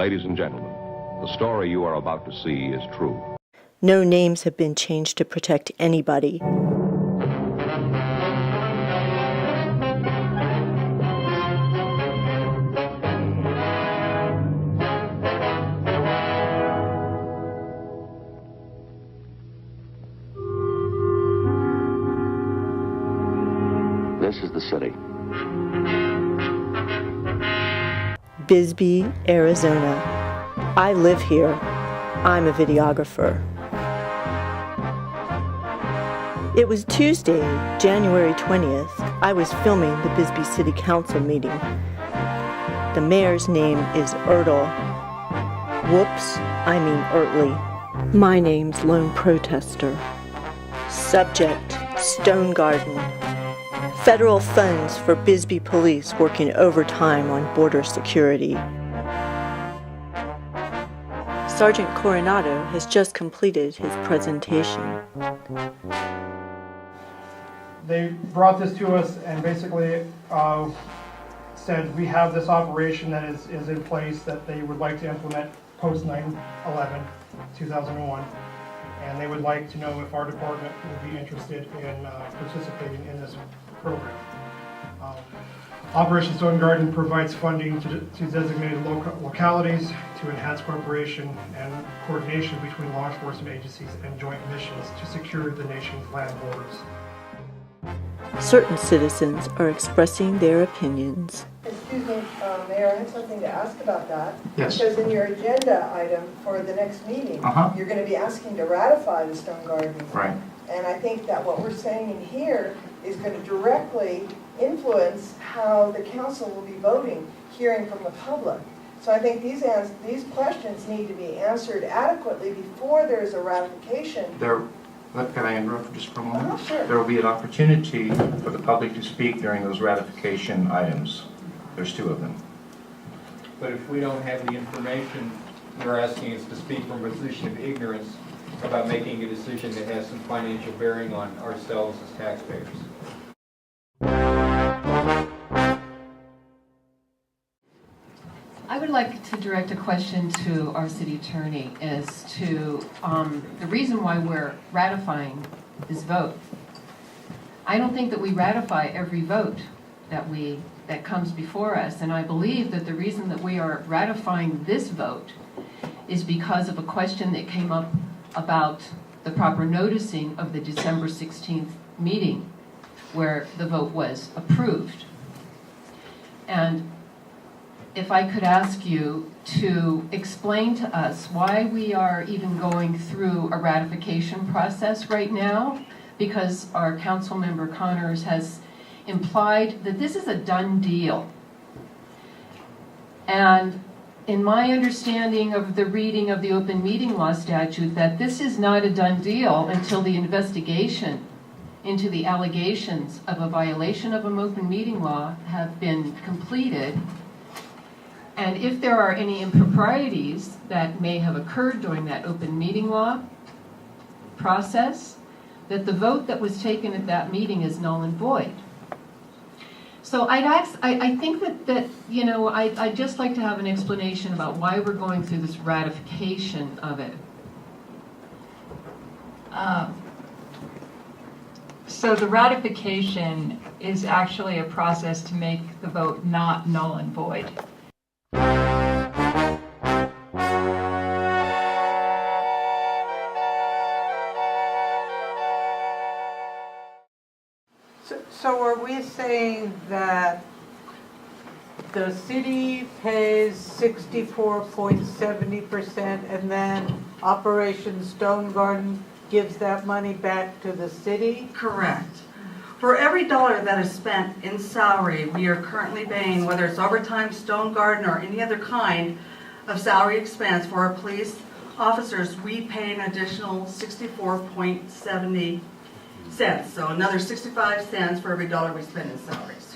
Ladies and gentlemen, the story you are about to see is true. No names have been changed to protect anybody. This is the city. Bisbee, Arizona. I live here. I'm a videographer. It was Tuesday, January 20th. I was filming the Bisbee City Council meeting. The mayor's name is Ertl. Whoops, I mean Ertley. My name's Lone Protester. Subject, Stonegarden. Federal funds for Bisbee police working overtime on border security. Sergeant Coronado has just completed his presentation. They brought this to us and basically said we have this operation that is in place that they would like to implement post 9/11/2001, and they would like to know if our department would be interested in participating in this program. Operation Stonegarden provides funding to designated localities to enhance cooperation and coordination between law enforcement agencies and joint missions to secure the nation's land borders. Certain citizens are expressing their opinions. Excuse me, Mayor, I have something to ask about that. Yes. Because in your agenda item for the next meeting, you're going to be asking to ratify the Stonegarden. Right. And I think that what we're saying in here is going to directly influence how the council will be voting, hearing from the public. So I think these questions need to be answered adequately before there's a ratification. Can I interrupt just for a moment? Sure. There will be an opportunity for the public to speak during those ratification items. There's two of them. But if we don't have the information, you're asking us to speak from a position of ignorance about making a decision that has some financial bearing on ourselves as taxpayers. I would like to direct a question to our city attorney as to the reason why we're ratifying this vote. I don't think that we ratify every vote that comes before us, and I believe that the reason that we are ratifying this vote is because of a question that came up about the proper noticing of the December 16th meeting where the vote was approved. And if I could ask you to explain to us why we are even going through a ratification process right now, because our council member Connors has implied that this is a done deal. And in my understanding of the reading of the open meeting law statute, that this is not a done deal until the investigation into the allegations of a violation of an open meeting law have been completed. And if there are any improprieties that may have occurred during that open meeting law process, that the vote that was taken at that meeting is null and void. So I think that you know, I'd just like to have an explanation about why we're going through this ratification of it. So the ratification is actually a process to make the vote not null and void. So are we saying that the city pays 64.70% and then Operation Stonegarden gives that money back to the city? Correct. For every dollar that is spent in salary, we are currently paying, whether it's overtime, Stonegarden, or any other kind of salary expense for our police officers, we pay an additional 64.70 cents. So another 65 cents for every dollar we spend in salaries.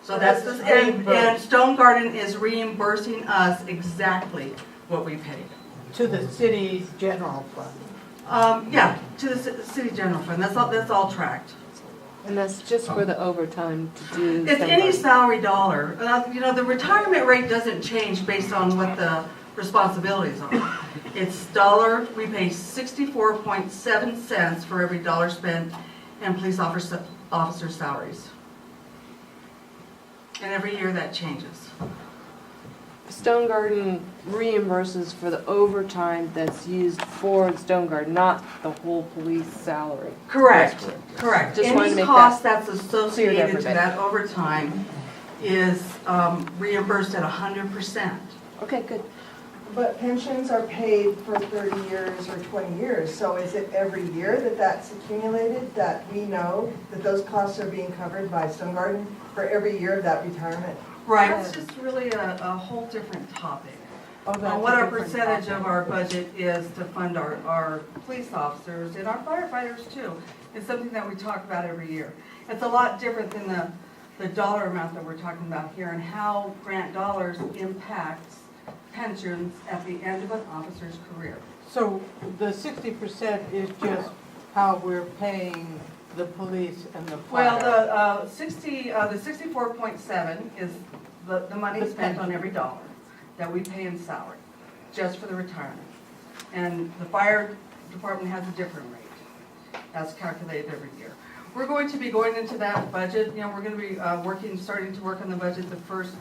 So that's the, and Stonegarden is reimbursing us exactly what we paid. To the city's general fund? Yeah, to the city general fund. That's all tracked. And that's just for the overtime to do. It's any Stonegarden. salary dollar. The retirement rate doesn't change based on what the responsibilities are. It's dollar, we pay 64.7 cents for every dollar spent in police officer salaries. And every year that changes. Stonegarden reimburses for the overtime that's used for Stonegarden, not the whole police salary. Correct, correct. Just wanted to Any make cost that that's associated to everybody. that overtime is reimbursed at 100%. Okay, good. But pensions are paid for 30 years or 20 years, so is it every year that that's accumulated, that we know that those costs are being covered by Stonegarden for every year of that retirement? Right, that's just really a whole different topic. Oh, that's What a our different percentage topic. of our budget is to fund our police officers and our firefighters too. It's something that we talk about every year. It's a lot different than the dollar amount that we're talking about here and how grant dollars impacts pensions at the end of an officer's career. So the 60% is just how we're paying the police and the fire. Well, the 64.7 is the money spent on every dollar that we pay in salary, just for the retirement. And the fire department has a different rate. That's calculated every year. We're going to be going into that budget. We're going to be starting to work on the budget the first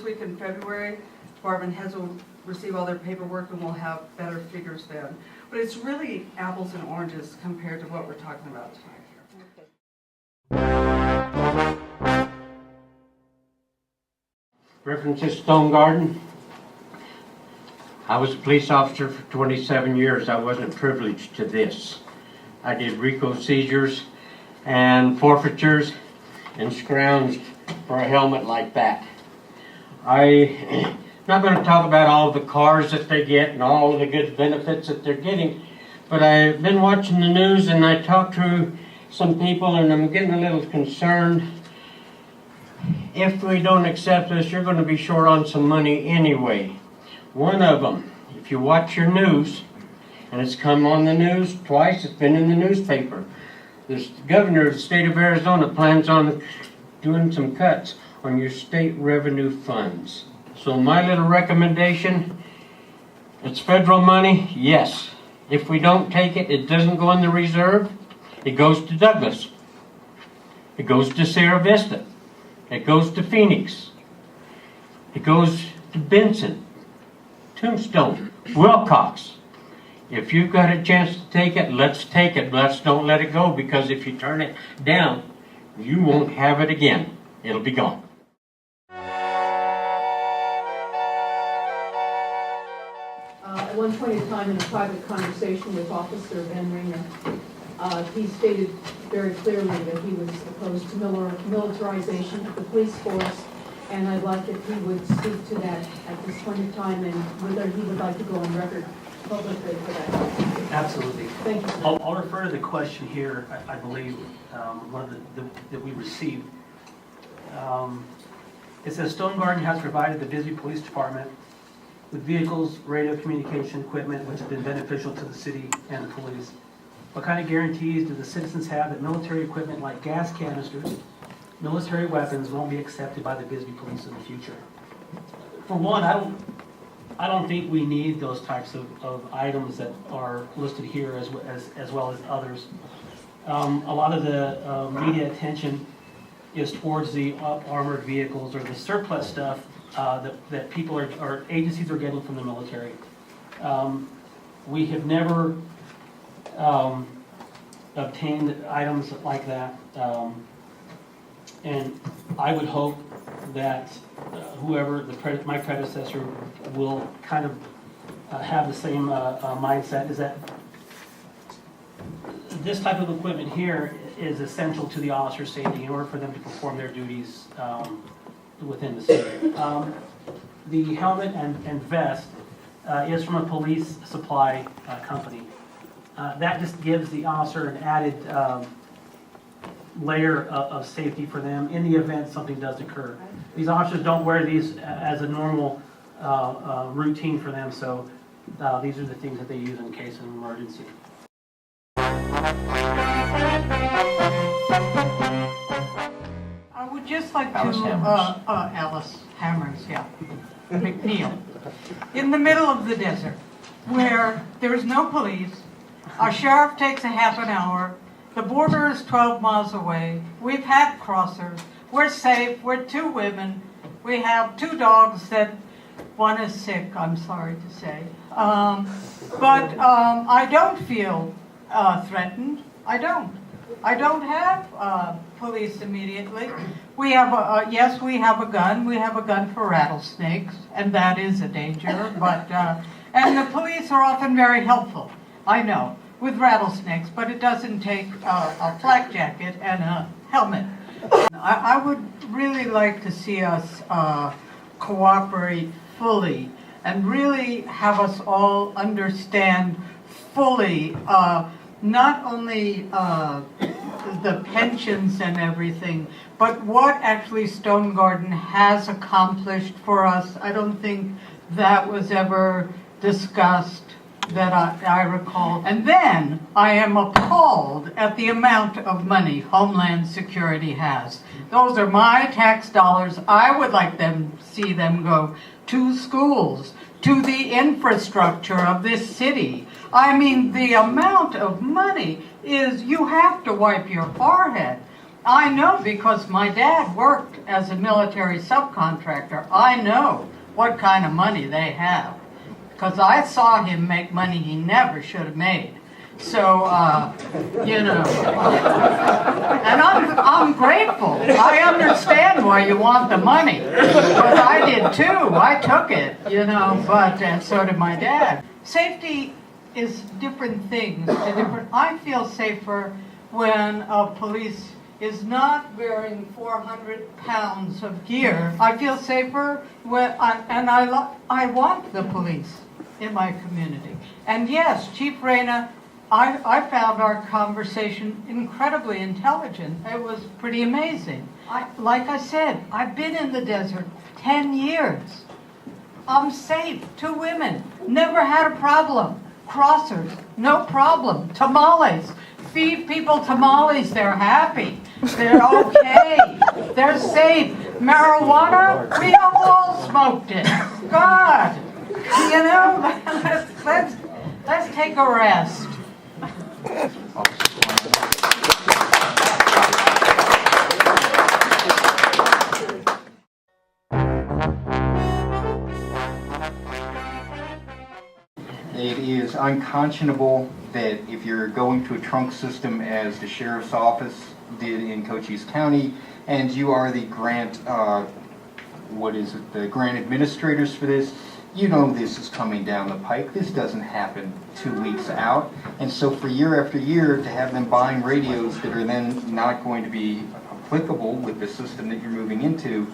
week in February. Department heads will receive all their paperwork and we'll have better figures then. But it's really apples and oranges compared to what we're talking about tonight here. Reference to Stonegarden. I was a police officer for 27 years. I wasn't privileged to this. I did RICO seizures and forfeitures and scrounged for a helmet like that. I'm not going to talk about all the cars that they get and all the good benefits that they're getting, but I've been watching the news and I talked to some people and I'm getting a little concerned. If we don't accept this, you're going to be short on some money anyway. One of them, if you watch your news, and it's come on the news twice, it's been in the newspaper. The governor of the state of Arizona plans on doing some cuts on your state revenue funds. So my little recommendation, it's federal money, yes. If we don't take it, it doesn't go in the reserve. It goes to Douglas. It goes to Sierra Vista. It goes to Phoenix. It goes to Benson, Tombstone, Wilcox. If you've got a chance to take it, let's take it. Let's don't let it go, because if you turn it down, you won't have it again. It'll be gone. At one point in time, in a private conversation with Officer Van Ringer, he stated very clearly that he was opposed to militarization of the police force, and I'd like if he would speak to that at this point in time, and whether he would like to go on record publicly for that. Absolutely. Thank you. I'll refer to the question here, I believe, one of that we received. It says Stonegarden has provided the Bisbee Police Department with vehicles, radio communication equipment, which have been beneficial to the city and the police. What kind of guarantees do the citizens have that military equipment like gas canisters, military weapons won't be accepted by the Bisbee Police in the future? For one, I don't think we need those types of items that are listed here as well as others. A lot of the media attention is towards the armored vehicles or the surplus stuff that people or agencies are getting from the military. We have never obtained items like that, and I would hope that whoever my predecessor will kind of have the same mindset, is that this type of equipment here is essential to the officer's safety in order for them to perform their duties within the city. The helmet and vest is from a police supply company. That just gives the officer an added layer of safety for them in the event something does occur. These officers don't wear these as a normal routine for them, so these are the things that they use in case of an emergency. like Alice to, Hammers. Alice Hammers, yeah, McNeil. In the middle of the desert, where there's no police, our sheriff takes a half an hour, the border is 12 miles away, we've had crossers, we're safe, we're 2 women, we have 2 dogs that, one is sick, I'm sorry to say. But I don't feel threatened, I don't. I don't have police immediately. We have yes, we have a gun. We have a gun for rattlesnakes, and that is a danger. But and the police are often very helpful. I know with rattlesnakes, but it doesn't take a flak jacket and a helmet. I would really like to see us cooperate fully and really have us all understand fully. Not only the pensions and everything, but what actually Stonegarden has accomplished for us. I don't think that was ever discussed that I recall. And then I am appalled at the amount of money Homeland Security has. Those are my tax dollars. I would like them see them go to schools, to the infrastructure of this city. I mean, the amount of money is, you have to wipe your forehead. I know because my dad worked as a military subcontractor. I know what kind of money they have because I saw him make money he never should have made. So, you know, and I'm grateful. I understand why you want the money, because I did too. I took it, you know, but and so did my dad. Safety is different things. I feel safer when a police is not wearing 400 pounds of gear. I feel safer when, and I want the police in my community. And yes, Chief Reyna, I found our conversation incredibly intelligent. It was pretty amazing. Like I said, I've been in the desert 10 years. I'm safe. 2 women. Never had a problem. Crossers, no problem. Tamales. Feed people tamales. They're happy. They're okay. They're safe. Marijuana, we have all smoked it. God, you know, let's take a rest. It is unconscionable that if you're going to a trunk system as the sheriff's office did in Cochise County, and you are the grant, the grant administrators for this, you know this is coming down the pike. This doesn't happen 2 weeks out. And so for year after year to have them buying radios that are then not going to be applicable with the system that you're moving into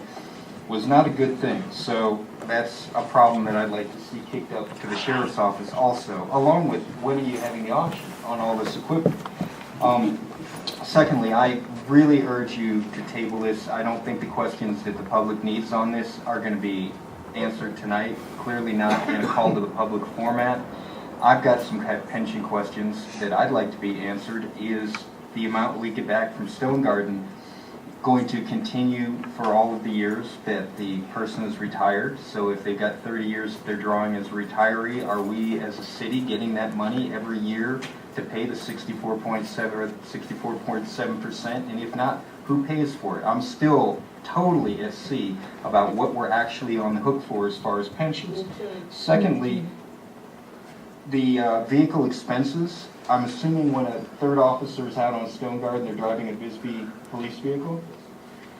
was not a good thing. So that's a problem that I'd like to see kicked up to the sheriff's office also, along with when are you having the auction on all this equipment. Secondly, I really urge you to table this. I don't think the questions that the public needs on this are going to be answered tonight, clearly not in a call to the public format. I've got some pension questions that I'd like to be answered. Is the amount we get back from Stonegarden going to continue for all of the years that the person is retired? So if they've got 30 years that they're drawing as a retiree, are we as a city getting that money every year to pay the 64.7 or 64.7%? And if not, who pays for it? I'm still totally at sea about what we're actually on the hook for as far as pensions. Secondly, the vehicle expenses. I'm assuming when a third officer is out on Stonegarden, they're driving a Bisbee police vehicle?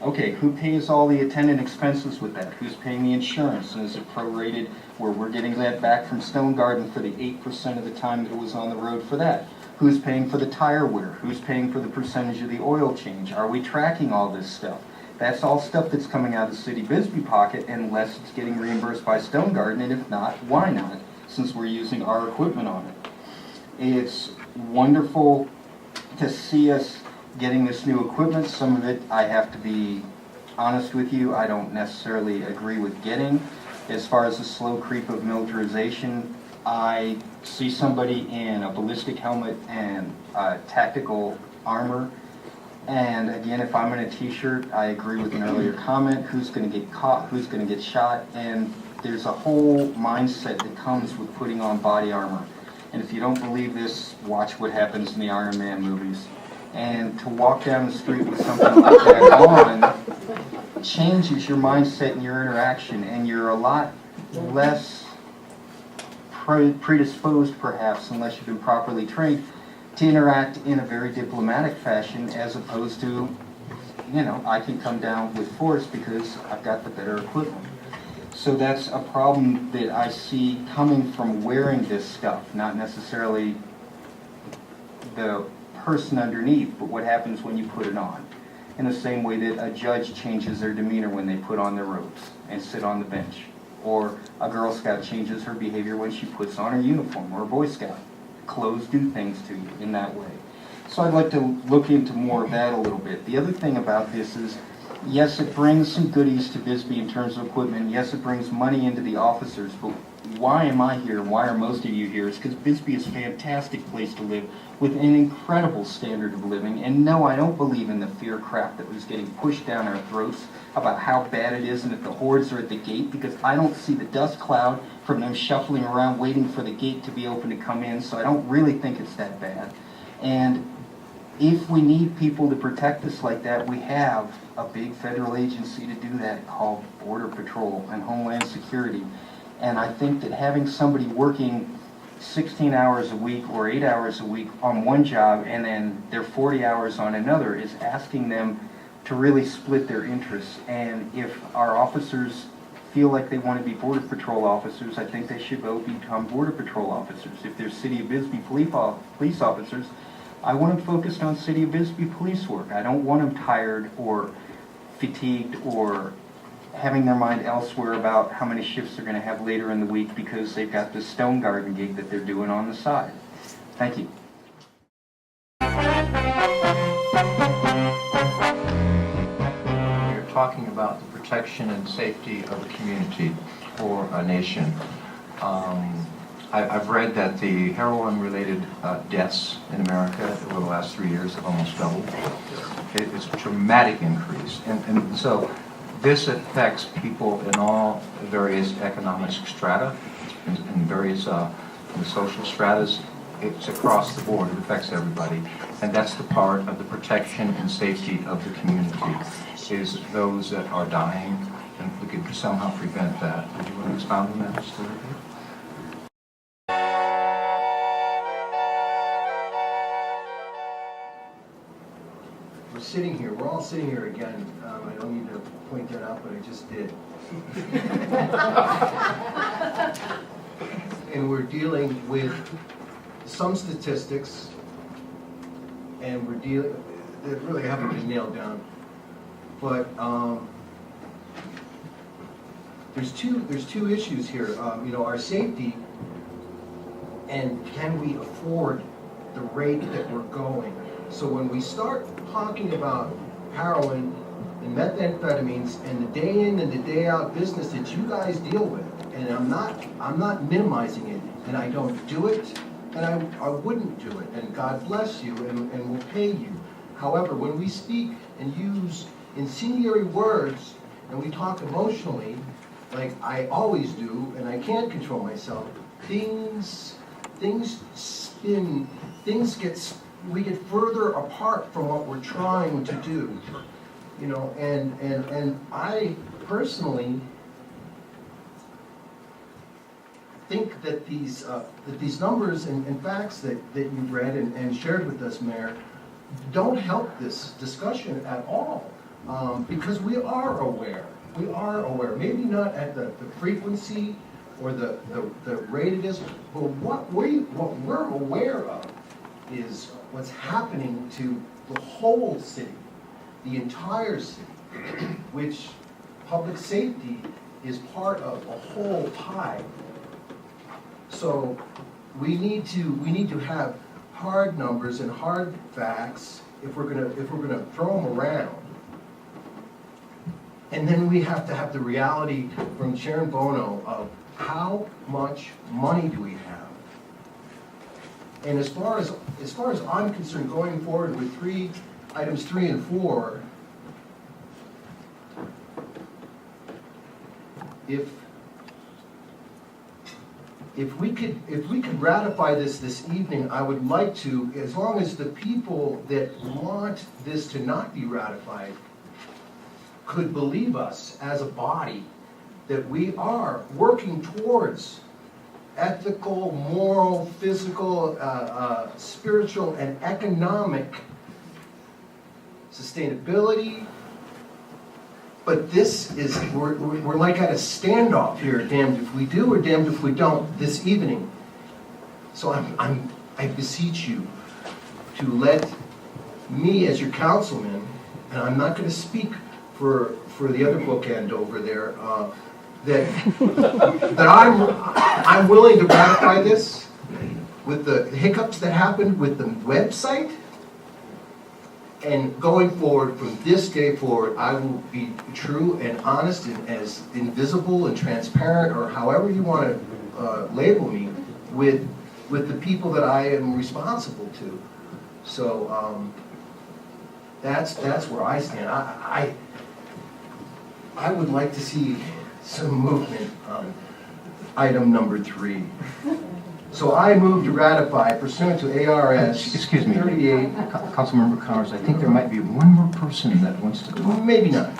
Okay, who pays all the attendant expenses with that? Who's paying the insurance? And is it prorated where we're getting that back from Stonegarden for the 8% of the time that it was on the road for that? Who's paying for the tire wear? Who's paying for the percentage of the oil change? Are we tracking all this stuff? That's all stuff that's coming out of the city Bisbee pocket unless it's getting reimbursed by Stonegarden, and if not, why not, since we're using our equipment on it. It's wonderful to see us getting this new equipment. Some of it, I have to be honest with you, I don't necessarily agree with getting. As far as the slow creep of militarization, I see somebody in a ballistic helmet and tactical armor And again, if I'm in a t-shirt, I agree with an earlier comment, who's going to get caught, who's going to get shot, and there's a whole mindset that comes with putting on body armor. And if you don't believe this, watch what happens in the Iron Man movies. And to walk down the street with something like that on changes your mindset and your interaction, and you're a lot less predisposed, perhaps, unless you've been properly trained, to interact in a very diplomatic fashion, as opposed to, you know, I can come down with force because I've got the better equipment. So that's a problem that I see coming from wearing this stuff, not necessarily the person underneath, but what happens when you put it on. In the same way that a judge changes their demeanor when they put on their robes and sit on the bench, or a Girl Scout changes her behavior when she puts on her uniform, or a Boy Scout. Clothes do things to you in that way. So I'd like to look into more of that a little bit. The other thing about this is, yes, it brings some goodies to Bisbee in terms of equipment. Yes, it brings money into the officers, but why am I here? Why are most of you here? It's because Bisbee is a fantastic place to live with an incredible standard of living. And no, I don't believe in the fear crap that was getting pushed down our throats about how bad it is and that the hordes are at the gate, because I don't see the dust cloud from them shuffling around waiting for the gate to be open to come in, so I don't really think it's that bad. And if we need people to protect us like that, we have a big federal agency to do that called Border Patrol and Homeland Security. And I think that having somebody working 16 hours a week or 8 hours a week on one job and then they're 40 hours on another is asking them to really split their interests. And if our officers feel like they want to be Border Patrol officers, I think they should go become Border Patrol officers. If they're City of Bisbee police officers, I want them focused on City of Bisbee police work. I don't want them tired or fatigued or having their mind elsewhere about how many shifts they're going to have later in the week because they've got this Stonegarden gig that they're doing on the side. Thank you. You're talking about the protection and safety of a community or a nation. I've read that the heroin-related deaths in America over the last 3 years have almost doubled. It's a dramatic increase. And so this affects people in all various economic strata, in various the social stratas. It's across the board. It affects everybody. And that's the part of the protection and safety of the community, is those that are dying, and if we could somehow prevent that. Would you want to expound on that just a little bit? We're all sitting here again. I don't need to point that out, but I just did. And we're dealing with some statistics, and we're dealing, that really haven't been nailed down. But there's two issues here. You know, our safety, and can we afford the rate that we're going? So when we start talking about heroin and methamphetamines and the day in and the day out business that you guys deal with, and I'm not minimizing it, and I don't do it, and I wouldn't do it, and God bless you, and will pay you. However, when we speak and use incendiary words, and we talk emotionally, like I always do, and I can't control myself, things spin, we get further apart from what we're trying to do, you know, and I personally think that these numbers and facts that you've read and shared with us, Mayor, don't help this discussion at all, because we are aware. We are aware, maybe not at the frequency or the rate it is, but what we're aware of is what's happening to the whole city, the entire city, which public safety is part of a whole pie. So we need to have hard numbers and hard facts if we're gonna throw them around. And then we have to have the reality from Sharon Bono of how much money do we have. And as far as I'm concerned, going forward with 3 items 3 and 4, if we could ratify this evening, I would like to, as long as the people that want this to not be ratified could believe us as a body that we are working towards ethical, moral, physical, spiritual, and economic sustainability. But this is, we're like at a standoff here, damned if we do or damned if we don't this evening. So I beseech you to let me as your councilman, and I'm not going to speak for the other bookend over there, that I'm willing to ratify this with the hiccups that happened with the website. And going forward, from this day forward, I will be true and honest and as invisible and transparent, or however you want to label me, with the people that I am responsible to. So that's where I stand. I would like to see some movement on item number 3. So I move to ratify pursuant to ARS. Excuse me, 38. Councilmember Connors, I think there might be one more person that wants to talk. Maybe not.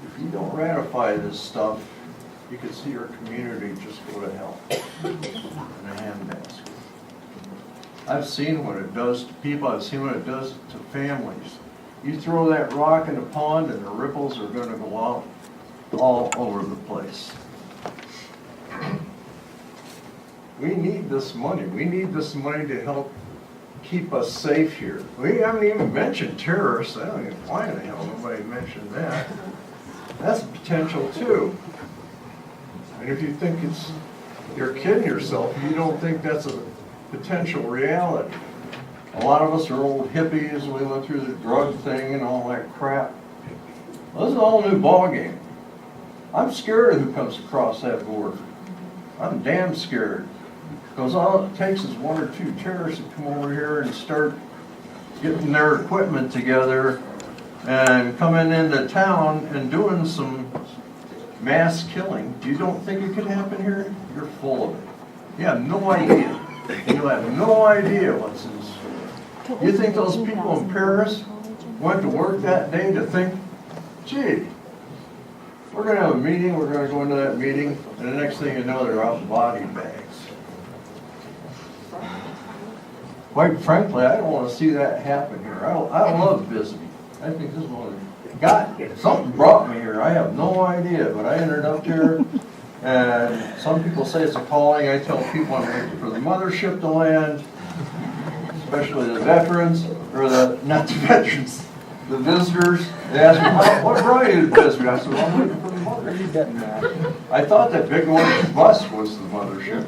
If you don't ratify this stuff, you could see our community just go to hell in a handbasket. I've seen what it does to people. I've seen what it does to families. You throw that rock in a pond and the ripples are going to go out all over the place. We need this money. We need this money to help keep us safe here. We haven't even mentioned terrorists. I don't even know why in the hell nobody mentioned that. That's a potential too. And if you think you're kidding yourself, you don't think that's a potential reality. A lot of us are old hippies, we went through the drug thing and all that crap. Well, this is a whole new ballgame. I'm scared of who comes across that border. I'm damn scared. Because all it takes is 1 or 2 terrorists to come over here and start getting their equipment together and coming into town and doing some mass killing. You don't think it could happen here? You're full of it. You have no idea. And you have no idea what's in store. You think those people in Paris went to work that day to think, gee, we're going to have a meeting, we're going to go into that meeting, and the next thing you know, they're out in body bags. Quite frankly, I don't want to see that happen here. I love Bisbee. I think this is one of the, something brought me here. I have no idea, but I ended up here. And some people say it's a calling. I tell people I'm waiting for the mothership to land, especially the veterans, or not the veterans, the visitors. They ask me, what brought you to Bisbee? I said, well, I'm waiting for the mothership. I thought that big orange bus was the mothership.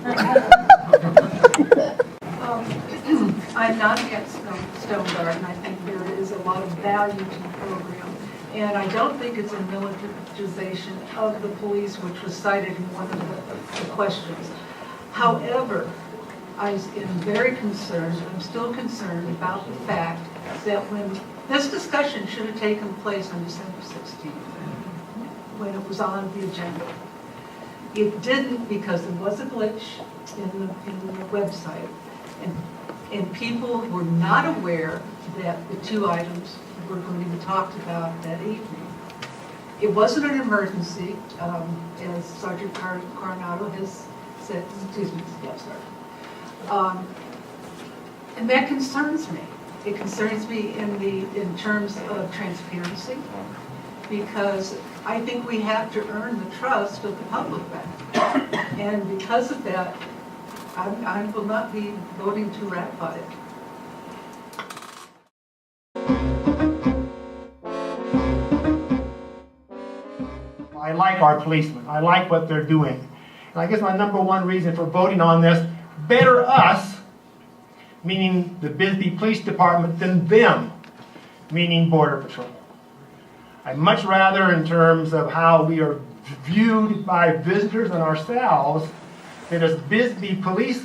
I'm not against Stonegarden. I think there is a lot of value to the program. And I don't think it's a militarization of the police, which was cited in one of the questions. However, I am very concerned, I'm still concerned about the fact that when this discussion should have taken place on December 16th, when it was on the agenda. It didn't because there was a glitch in the website. And people were not aware that the 2 items were going to be talked about that evening. It wasn't an emergency, as Sergeant Coronado has said, excuse me, yes, Sergeant. And that concerns me. It concerns me in terms of transparency, because I think we have to earn the trust of the public back. And because of that, I will not be voting to ratify it. I like our policemen. I like what they're doing. And I guess my number 1 reason for voting on this, better us, meaning the Bisbee Police Department, than them, meaning Border Patrol. I'd much rather, in terms of how we are viewed by visitors and ourselves, that it's Bisbee police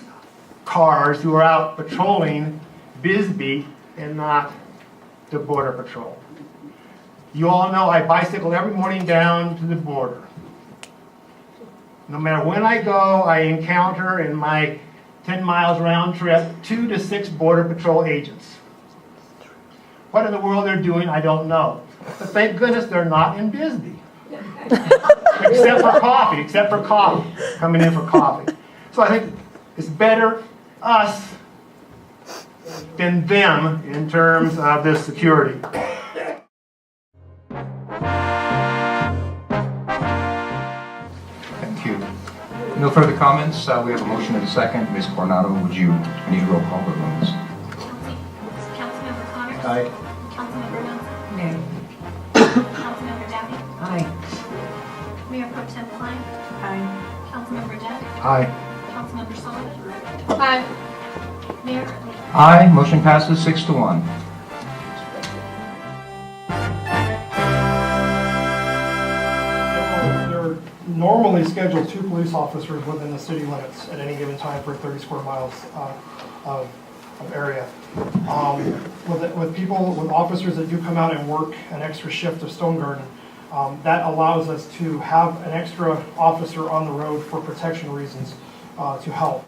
cars who are out patrolling Bisbee and not the Border Patrol. You all know I bicycle every morning down to the border. No matter when I go, I encounter in my 10 miles round trip 2 to 6 Border Patrol agents. What in the world they're doing, I don't know. But thank goodness they're not in Bisbee. Except for coffee, coming in for coffee. So I think it's better us than them in terms of this security. Thank you. No further comments. We have a motion and a second. Ms. Coronado, would you need a roll call vote on this? Councilmember Connors? Aye. Councilmember Nelson? Nay. Councilmember Dowdy? Aye. Mayor Pro Tem Klein? Aye. Councilmember Dett? Aye. Councilmember Sullivan? Aye. Mayor? Aye. Motion passes 6-1. There are normally scheduled 2 police officers within the city limits at any given time for 30 square miles of area. With officers that do come out and work an extra shift of Stonegarden, that allows us to have an extra officer on the road for protection reasons to help.